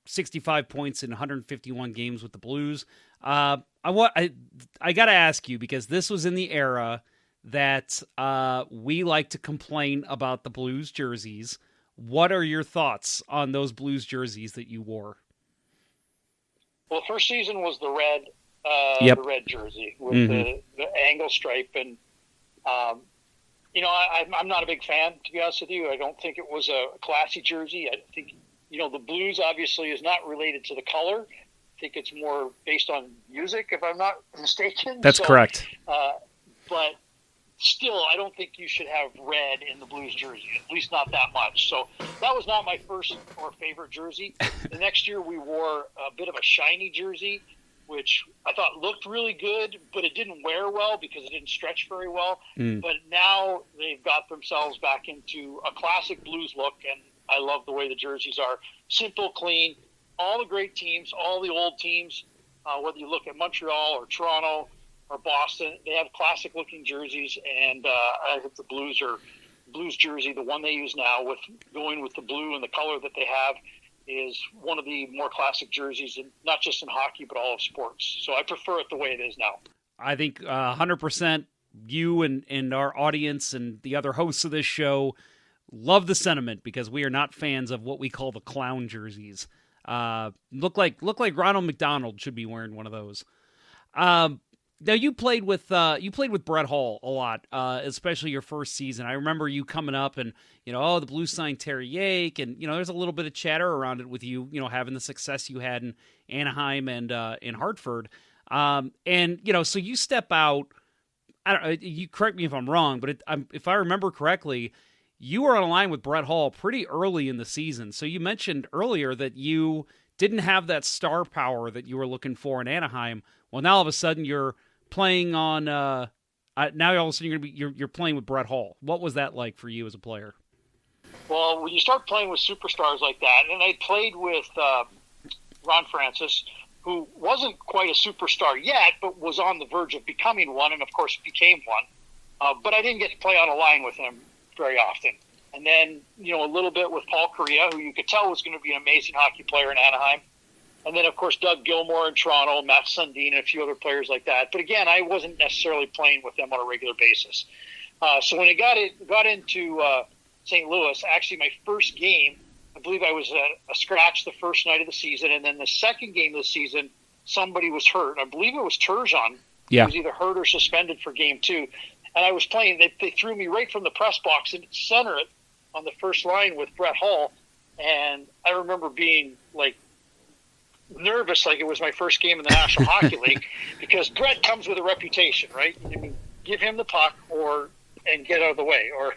65 points in 151 games with the Blues. I got to ask you, because this was in the era that we like to complain about the Blues jerseys. What are your thoughts on those Blues jerseys that you wore? Well, the first season was the red, the red jersey with the angle stripe, and I'm not a big fan, to be honest with you. I don't think it was a classy jersey. I think the Blues obviously is not related to the color. I think it's more based on music, if I'm not mistaken. That's correct. But still, I don't think you should have red in the Blues jersey, at least not that much. So that was not my first or favorite jersey. The next year we wore a bit of a shiny jersey, which I thought looked really good, but it didn't wear well because it didn't stretch very well. But now they've got themselves back into a classic Blues look, and I love the way the jerseys are. Simple, clean, all the great teams, all the old teams, whether you look at Montreal or Toronto or Boston, they have classic-looking jerseys, and I think the Blues jersey, the one they use now, with going with the blue and the color that they have, is one of the more classic jerseys, not just in hockey, but all of sports. So I prefer it the way it is now. I think 100% you and our audience and the other hosts of this show love the sentiment, because we are not fans of what we call the clown jerseys. Look like Ronald McDonald should be wearing one of those. Now you played with Brett Hull a lot, especially your first season. I remember you coming up and the Blues signed Terry Yake, and there's a little bit of chatter around it with you, having the success you had in Anaheim and in Hartford, and so you step out. I don't. You correct me if I'm wrong, but if I remember correctly, you were on a line with Brett Hull pretty early in the season. So you mentioned earlier that you didn't have that star power that you were looking for in Anaheim. Well, now all of a sudden you're playing on now all of a sudden you're playing with Brett Hull. What was that like for you as a player? Well, when you start playing with superstars like that, and I played with Ron Francis, who wasn't quite a superstar yet, but was on the verge of becoming one, and of course became one. But I didn't get to play on a line with him very often. And then, a little bit with Paul Kyrou, who you could tell was going to be an amazing hockey player in Anaheim. And then, of course, Doug Gilmour in Toronto, Matt Sundin, and a few other players like that. But again, I wasn't necessarily playing with them on a regular basis. So when it got into St. Louis, actually my first game, I believe I was a scratch the first night of the season. And then the second game of the season, somebody was hurt. I believe it was Turgeon. Yeah. He was either hurt or suspended for game 2. And I was playing. They threw me right from the press box and center it on the first line with Brett Hull. And I remember being, nervous, like it was my first game in the National Hockey League, because Brett comes with a reputation, right? I mean, give him the puck and get out of the way, or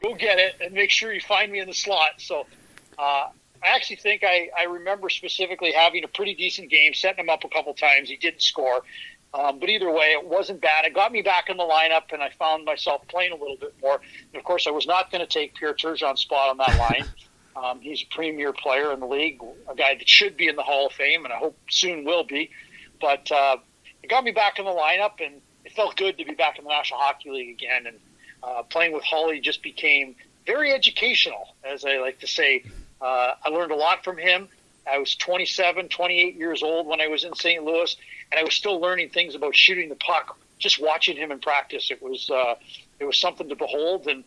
go get it and make sure you find me in the slot. So I actually think I remember specifically having a pretty decent game, setting him up a couple times. He didn't score. But either way, it wasn't bad. It got me back in the lineup, and I found myself playing a little bit more. And, of course, I was not going to take Pierre Turgeon's spot on that line. He's a premier player in the league, a guy that should be in the Hall of Fame, and I hope soon will be. But it got me back in the lineup, and it felt good to be back in the National Hockey League again. And playing with Holly just became very educational, as I like to say. I learned a lot from him. I was 27, 28 years old when I was in St. Louis, and I was still learning things about shooting the puck, just watching him in practice. It was something to behold, and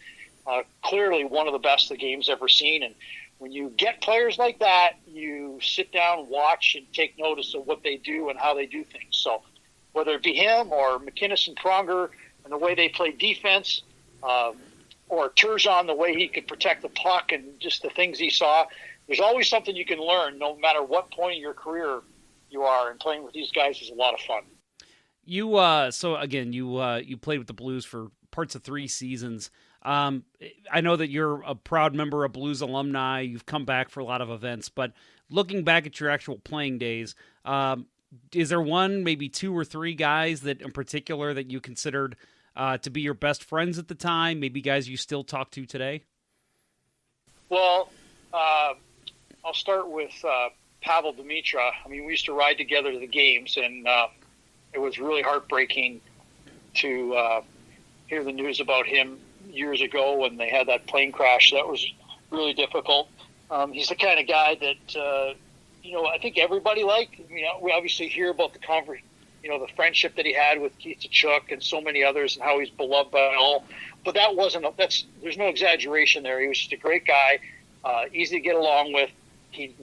clearly one of the best the game's ever seen. And when you get players like that, you sit down, watch, and take notice of what they do and how they do things. So whether it be him or McInnes and Pronger and the way they play defense, or Turgeon, the way he could protect the puck and just the things he saw, there's always something you can learn no matter what point in your career you are, and playing with these guys is a lot of fun. You you played with the Blues for parts of 3 seasons. I know that you're a proud member of Blues alumni. You've come back for a lot of events, but looking back at your actual playing days, is there one, maybe 2 or 3 guys that in particular that you considered to be your best friends at the time, maybe guys you still talk to today? Well, I'll start with Pavel Dimitra. I mean, we used to ride together to the games, and it was really heartbreaking to hear the news about him years ago when they had that plane crash. That was really difficult. He's the kind of guy that, I think everybody liked. We obviously hear about the friendship that he had with Keith Tkachuk and so many others, and how he's beloved by all. But there's no exaggeration there. He was just a great guy, easy to get along with. He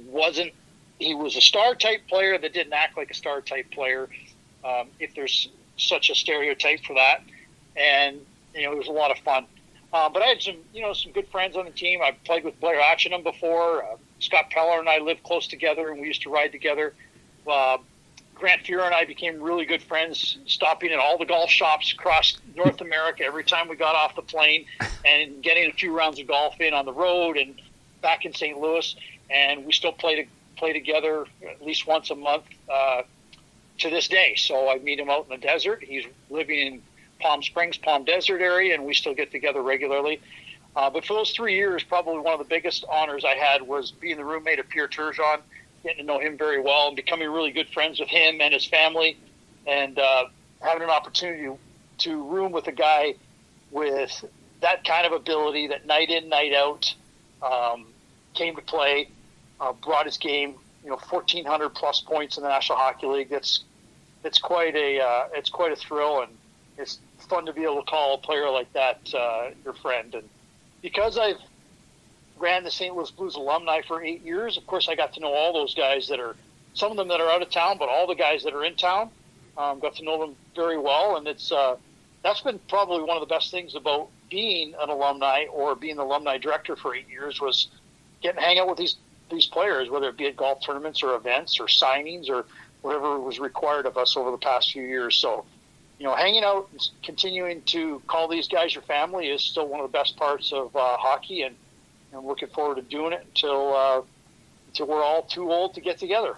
was a star-type player that didn't act like a star-type player, if there's such a stereotype for that. And, it was a lot of fun. But I had some good friends on the team. I played with Blair Atchingham before. Scott Peller and I lived close together, and we used to ride together. Grant Fuhrer and I became really good friends, stopping at all the golf shops across North America every time we got off the plane, and getting a few rounds of golf in on the road and back in St. Louis. And we still play together at least once a month to this day. So I meet him out in the desert. He's living in Palm Springs, Palm Desert area, and we still get together regularly. But for those 3 years, probably one of the biggest honors I had was being the roommate of Pierre Turgeon, getting to know him very well and becoming really good friends with him and his family, and having an opportunity to room with a guy with that kind of ability that night in, night out came to play, brought his game, 1,400 plus points in the National Hockey League. It's quite a thrill, and it's fun to be able to call a player like that your friend. And because I've ran the St. Louis Blues alumni for 8 years, of course I got to know all those guys some of them that are out of town, but all the guys that are in town, got to know them very well. And that's been probably one of the best things about being an alumni or being the alumni director for 8 years, was getting to hang out with these players, whether it be at golf tournaments or events or signings or whatever was required of us over the past few years. So, hanging out and continuing to call these guys your family is still one of the best parts of hockey, and I'm looking forward to doing it until we're all too old to get together.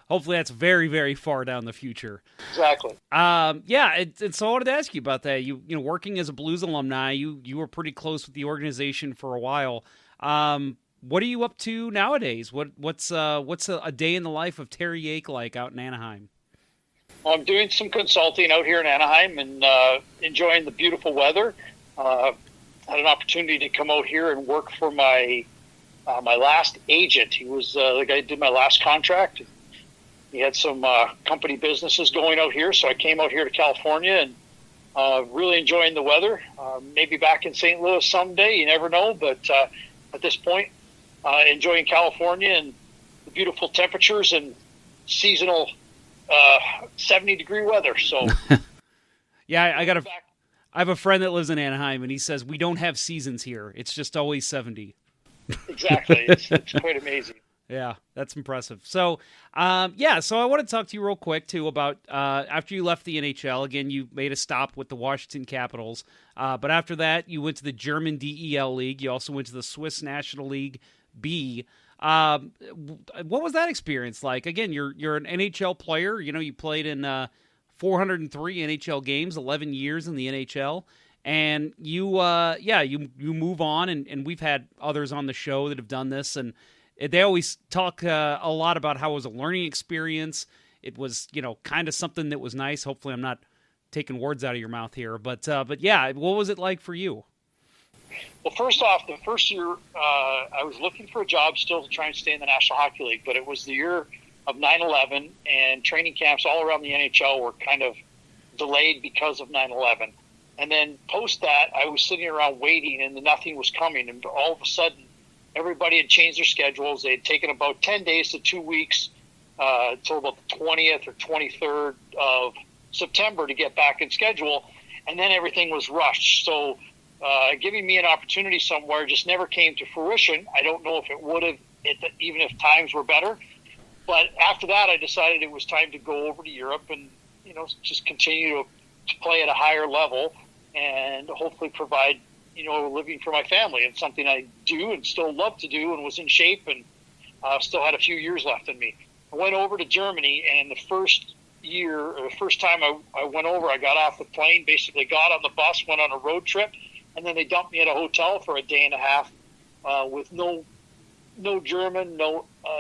hopefully that's very, very far down the future. Exactly. So I wanted to ask you about that. You know, working as a Blues alumni, you were pretty close with the organization for a while. What are you up to nowadays? What's a day in the life of Terry Yake like out in Anaheim? Well, I'm doing some consulting out here in Anaheim and enjoying the beautiful weather. Had an opportunity to come out here and work for my last agent. He was the guy who did my last contract. He had some company businesses going out here, so I came out here to California and really enjoying the weather. Maybe back in St. Louis someday, you never know, but at this point, enjoying California and the beautiful temperatures and seasonal 70-degree weather. So, yeah, I have a friend that lives in Anaheim, and he says we don't have seasons here. It's just always 70. Exactly, it's quite amazing. Yeah, that's impressive. So, so I want to talk to you real quick too about after you left the NHL. Again, you made a stop with the Washington Capitals, but after that, you went to the German DEL League. You also went to the Swiss National League B. What was that experience like? Again, you're an NHL player. You know, you played in 403 NHL games, 11 years in the NHL, and you move on. And we've had others on the show that have done this, and they always talk a lot about how it was a learning experience. It was, kind of something that was nice. Hopefully, I'm not taking words out of your mouth here, but yeah, what was it like for you? Well, first off, the first year, I was looking for a job still to try and stay in the National Hockey League, but it was the year of 9/11, and training camps all around the NHL were kind of delayed because of 9/11. And then post that, I was sitting around waiting, and nothing was coming, and all of a sudden, everybody had changed their schedules. They had taken about 10 days to 2 weeks until about the 20th or 23rd of September to get back in schedule, and then everything was rushed. So giving me an opportunity somewhere just never came to fruition. I don't know if it would have, even if times were better. But after that, I decided it was time to go over to Europe and, just continue to play at a higher level and hopefully provide, a living for my family. It's something I do and still love to do and was in shape and still had a few years left in me. I went over to Germany, and the first time I went over, I got off the plane, basically got on the bus, went on a road trip, and then they dumped me at a hotel for a day and a half with no German,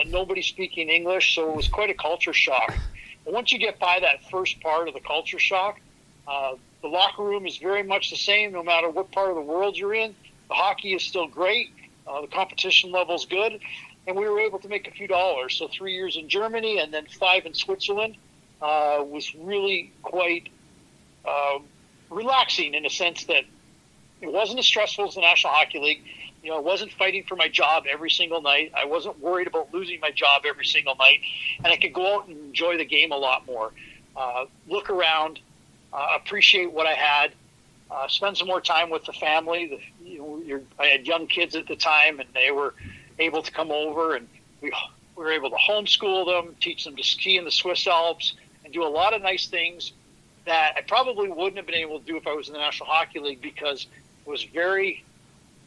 nobody speaking English, so it was quite a culture shock. And once you get by that first part of the culture shock, the locker room is very much the same no matter what part of the world you're in. The hockey is still great. The competition level is good. And we were able to make a few dollars. So 3 years in Germany and then 5 in Switzerland was really quite relaxing in a sense that it wasn't as stressful as the National Hockey League. I wasn't fighting for my job every single night. I wasn't worried about losing my job every single night. And I could go out and enjoy the game a lot more. Look around, appreciate what I had, spend some more time with the family. I had young kids at the time, and they were able to come over, and we were able to homeschool them, teach them to ski in the Swiss Alps, and do a lot of nice things that I probably wouldn't have been able to do if I was in the National Hockey League, because it was very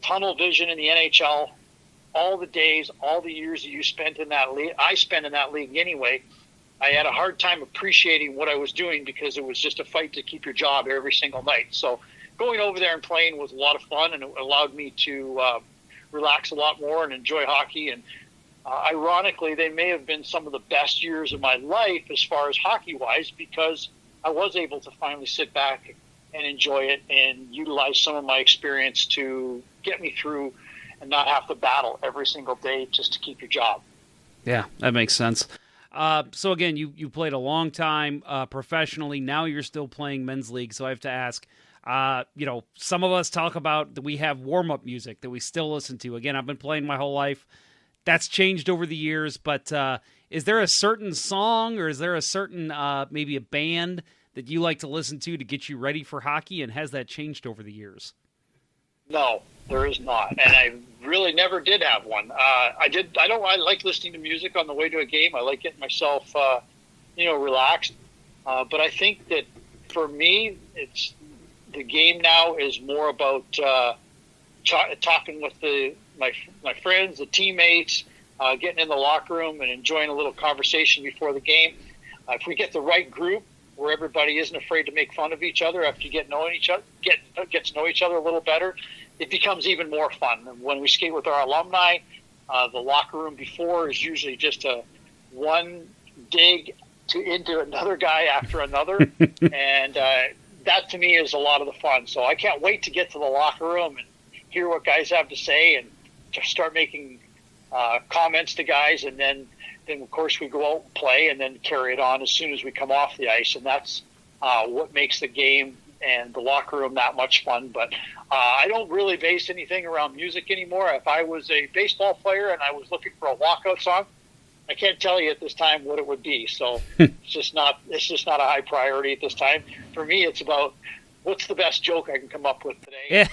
tunnel vision in the NHL. All the days, all the years that you spent in that league, I spent in that league anyway. I had a hard time appreciating what I was doing because it was just a fight to keep your job every single night. So going over there and playing was a lot of fun, and it allowed me to relax a lot more and enjoy hockey. And ironically, they may have been some of the best years of my life as far as hockey-wise, because I was able to finally sit back and enjoy it and utilize some of my experience to get me through and not have to battle every single day just to keep your job. Yeah, that makes sense. So again, you played a long time professionally. Now you're still playing men's league. So I have to ask, some of us talk about that we have warm-up music that we still listen to. Again, I've been playing my whole life. That's changed over the years, but is there a certain song or is there a certain maybe a band that you like to listen to get you ready for hockey, and has that changed over the years? No, there is not, and I really never did have one. I like listening to music on the way to a game. I like getting myself, relaxed. But I think that for me, it's the game now is more about talking with my friends, the teammates, getting in the locker room and enjoying a little conversation before the game. If we get the right group where everybody isn't afraid to make fun of each other after you get to know each other a little better, it becomes even more fun. And when we skate with our alumni, the locker room before is usually just one dig into another guy after another. And that to me is a lot of the fun. So I can't wait to get to the locker room and hear what guys have to say and to start making comments to guys. And then of course we go out and play and then carry it on as soon as we come off the ice. And that's what makes the game and the locker room that much fun. But I don't really base anything around music anymore. If I was a baseball player and I was looking for a walkout song, I can't tell you at this time what it would be. So it's just not a high priority at this time. For me, it's about what's the best joke I can come up with today. Yeah.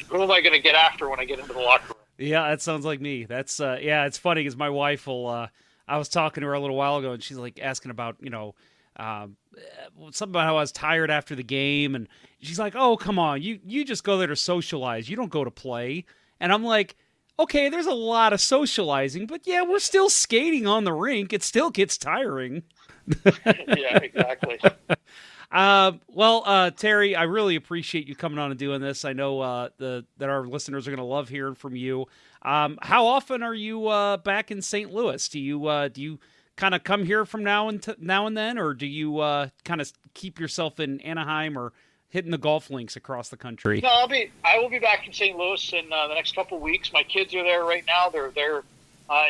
Who am I going to get after when I get into the locker room? Yeah, that sounds like me. That's it's funny because my wife will. I was talking to her a little while ago, and she's like asking about something about how I was tired after the game, and she's like, "Oh, come on, you just go there to socialize. You don't go to play." And I'm like, "Okay, there's a lot of socializing, but yeah, we're still skating on the rink. It still gets tiring." Yeah, exactly. Well, Terry, I really appreciate you coming on and doing this. I know that our listeners are going to love hearing from you. How often are you back in St. Louis? Do you kind of come here from now and then, or do you kind of keep yourself in Anaheim or hitting the golf links across the country? No, I will be back in St. Louis in the next couple of weeks. My kids are there right now. They're there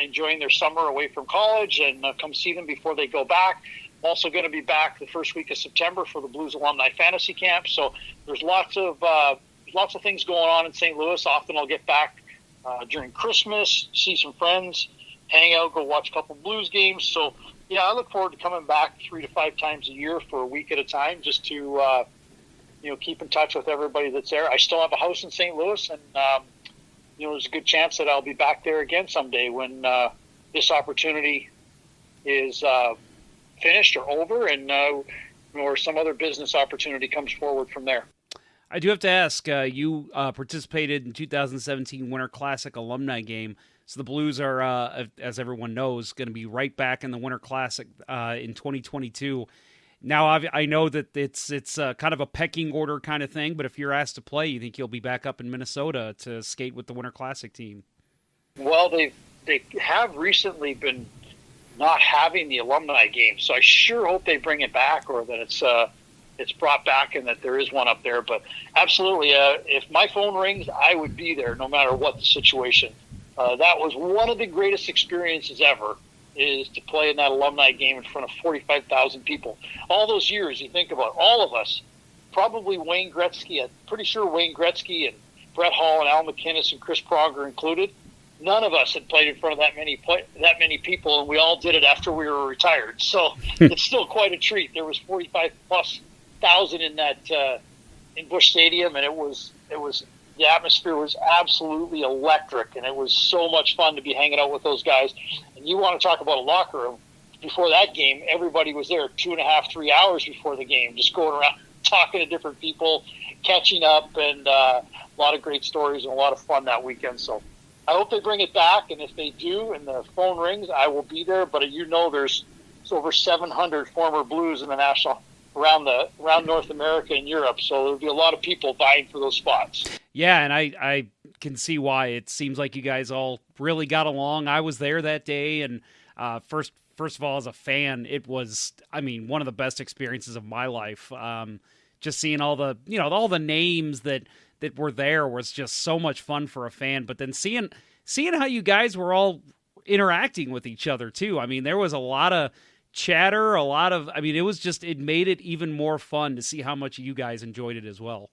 enjoying their summer away from college, and come see them before they go back. I'm also going to be back the first week of September for the Blues Alumni Fantasy Camp. So there's lots of things going on in St. Louis. Often I'll get back during Christmas, see some friends, hang out, go watch a couple Blues games. So yeah, I look forward to coming back 3 to 5 times a year for a week at a time, just to keep in touch with everybody that's there. I still have a house in St. Louis, and there's a good chance that I'll be back there again someday when this opportunity is finished or over, and or some other business opportunity comes forward from there. I do have to ask, you participated in 2017 Winter Classic alumni game. So the Blues are, as everyone knows, going to be right back in the Winter Classic in 2022. Now, I know that it's kind of a pecking order kind of thing, but if you're asked to play, you think you'll be back up in Minnesota to skate with the Winter Classic team? Well, they have recently been not having the alumni game, so I sure hope they bring it back, or that it's brought back and that there is one up there. But absolutely, if my phone rings, I would be there no matter what the situation. That was one of the greatest experiences ever, is to play in that alumni game in front of 45,000 people. All those years, you think about all of us, probably Wayne Gretzky, I'm pretty sure Wayne Gretzky and Brett Hall and Al McInnes and Chris Pronger included, none of us had played in front of that many people, and we all did it after we were retired. So it's still quite a treat. There was 45,000+ in that in Busch Stadium, and it was the atmosphere was absolutely electric, and it was so much fun to be hanging out with those guys. And you want to talk about a locker room? Before that game, everybody was there 2.5, 3 hours before the game, just going around talking to different people, catching up, and a lot of great stories and a lot of fun that weekend. So I hope they bring it back, and if they do and the phone rings, I will be there. But there's over 700 former Blues in the national around North America and Europe, so there'll be a lot of people vying for those spots. Yeah, and I can see why. It seems like you guys all really got along. I was there that day, and first of all, as a fan, it was, one of the best experiences of my life. Just seeing all the names that were there was just so much fun for a fan. But then seeing how you guys were all interacting with each other too. There was a lot of chatter, it made it even more fun to see how much you guys enjoyed it as well.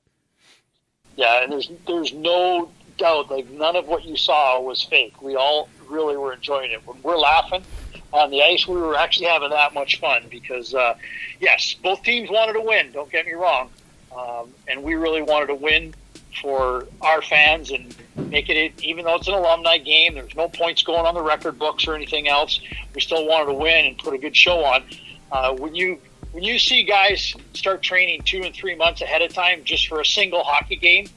Yeah, and there's no doubt, none of what you saw was fake. We all really were enjoying it. When we're laughing on the ice, we were actually having that much fun because, yes, both teams wanted to win, don't get me wrong, and we really wanted to win for our fans and make it, even though it's an alumni game, there's no points going on the record books or anything else, we still wanted to win and put a good show on. When you see guys start training 2 and 3 months ahead of time just for a single hockey game,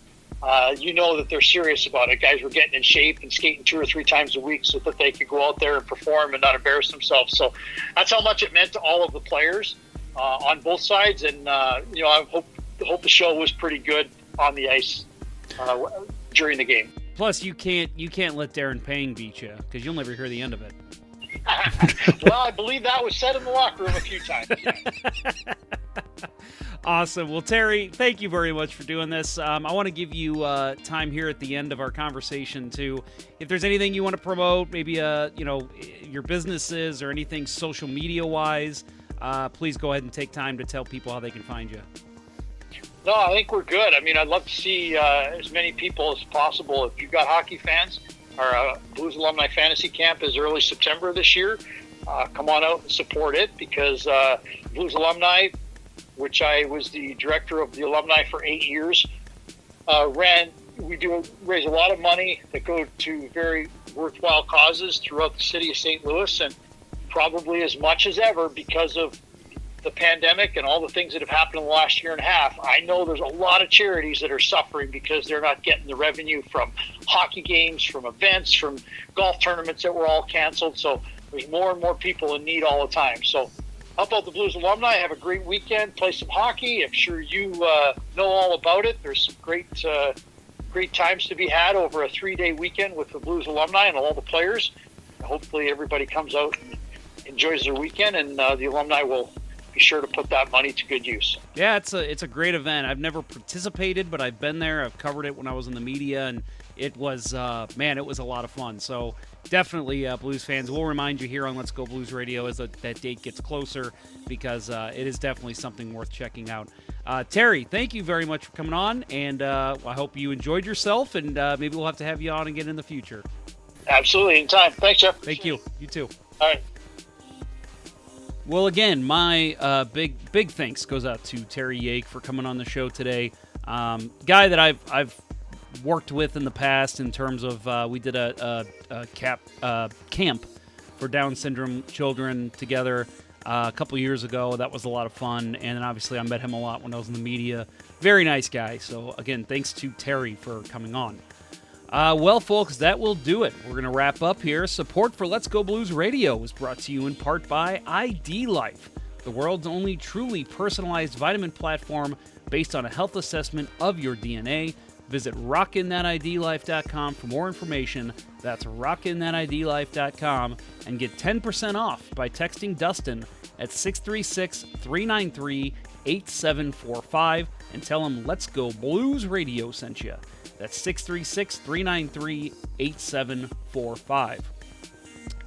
you know that they're serious about it. Guys were getting in shape and skating 2 or 3 times a week so that they could go out there and perform and not embarrass themselves. So that's how much it meant to all of the players on both sides. And, I hope the show was pretty good on the ice during the game. Plus, you can't let Darren Payne beat you because you'll never hear the end of it. Well, I believe that was said in the locker room a few times. Awesome. Well, Terry, thank you very much for doing this. I want to give you time here at the end of our conversation to, if there's anything you want to promote, maybe your businesses or anything social media wise, please go ahead and take time to tell people how they can find you. No, I think we're good. I mean, I'd love to see as many people as possible. If you've got hockey fans, our Blues Alumni Fantasy Camp is early September this year. Come on out and support it because Blues Alumni, which I was the director of the alumni for 8 years, we do raise a lot of money that go to very worthwhile causes throughout the city of St. Louis, and probably as much as ever because of the pandemic and all the things that have happened in the last year and a half. I know there's a lot of charities that are suffering because they're not getting the revenue from hockey games, from events, from golf tournaments that were all canceled. So there's more and more people in need all the time. So help out the Blues Alumni. Have a great weekend. Play some hockey. I'm sure you know all about it. There's some great times to be had over a 3-day weekend with the Blues Alumni and all the players. Hopefully everybody comes out and enjoys their weekend, and the alumni will be sure to put that money to good use. Yeah, it's a great event. I've never participated, but I've been there. I've covered it when I was in the media, and it was, it was a lot of fun. So definitely, Blues fans, we'll remind you here on Let's Go Blues Radio as that date gets closer because it is definitely something worth checking out. Terry, thank you very much for coming on, and I hope you enjoyed yourself, and maybe we'll have to have you on again in the future. Absolutely, anytime. Thanks, Jeff. Thank you. You too. All right. Well, again, my big thanks goes out to Terry Yake for coming on the show today. Guy that I've worked with in the past in terms of we did a camp for Down syndrome children together a couple years ago. That was a lot of fun, and then obviously I met him a lot when I was in the media. Very nice guy. So again, thanks to Terry for coming on. Well, folks, that will do it. We're going to wrap up here. Support for Let's Go Blues Radio was brought to you in part by ID Life, the world's only truly personalized vitamin platform based on a health assessment of your DNA. Visit rockinthatidlife.com for more information. That's rockinthatidlife.com, and get 10% off by texting Dustin at 636-393-8745 and tell him Let's Go Blues Radio sent you. That's 636-393-8745.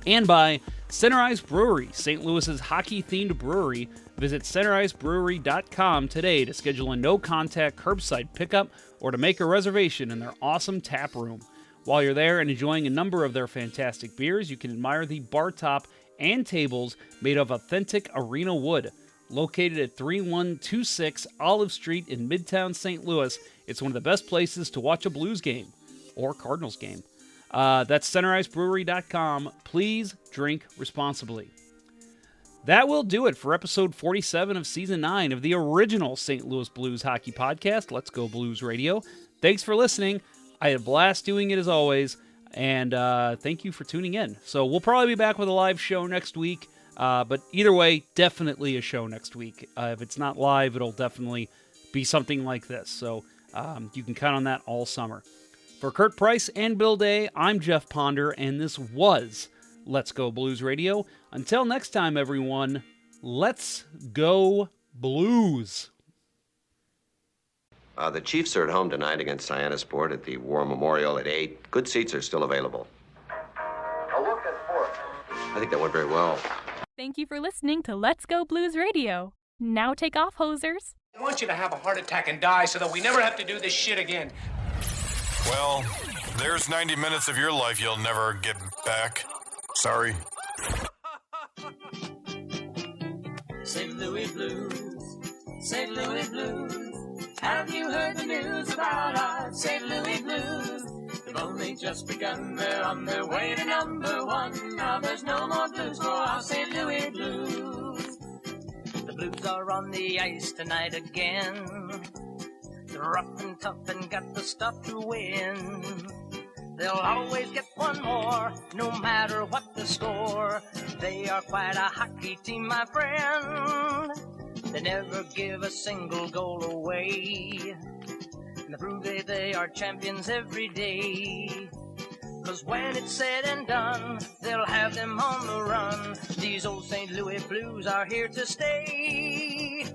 And by Center Ice Brewery, St. Louis's hockey-themed brewery. Visit centericebrewery.com today to schedule a no-contact curbside pickup or to make a reservation in their awesome tap room. While you're there and enjoying a number of their fantastic beers, you can admire the bar top and tables made of authentic arena wood. Located at 3126 Olive Street in Midtown St. Louis, it's one of the best places to watch a Blues game or Cardinals game. That's centericebrewery.com. Please drink responsibly. That will do it for episode 47 of season 9 of the original St. Louis Blues hockey podcast, Let's Go Blues Radio. Thanks for listening. I had a blast doing it as always, and thank you for tuning in. So we'll probably be back with a live show next week. But either way, definitely a show next week. If it's not live, it'll definitely be something like this. So you can count on that all summer. For Kurt Price and Bill Day, I'm Jeff Ponder, and this was Let's Go Blues Radio. Until next time, everyone, let's go Blues. The Chiefs are at home tonight against Cyanosport at the War Memorial at 8. Good seats are still available. A look at sports. I think that went very well. Thank you for listening to Let's Go Blues Radio. Now take off, hosers. I want you to have a heart attack and die so that we never have to do this shit again. Well, there's 90 minutes of your life you'll never get back. Sorry. St. Louis Blues, St. Louis Blues. Have you heard the news about our St. Louis Blues? They've only just begun, they're on their way to number one. Now there's no more blues for our St. Louis Blues. The Blues are on the ice tonight again. They're rough and tough and got the stuff to win. They'll always get one more, no matter what the score. They are quite a hockey team, my friend. They never give a single goal away. And to prove they are champions every day. 'Cause when it's said and done, they'll have them on the run. These old St. Louis Blues are here to stay.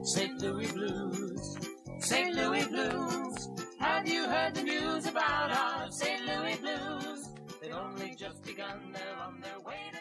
St. Louis Blues, St. Louis Blues. Have you heard the news about our St. Louis Blues? They've only just begun, they're on their way to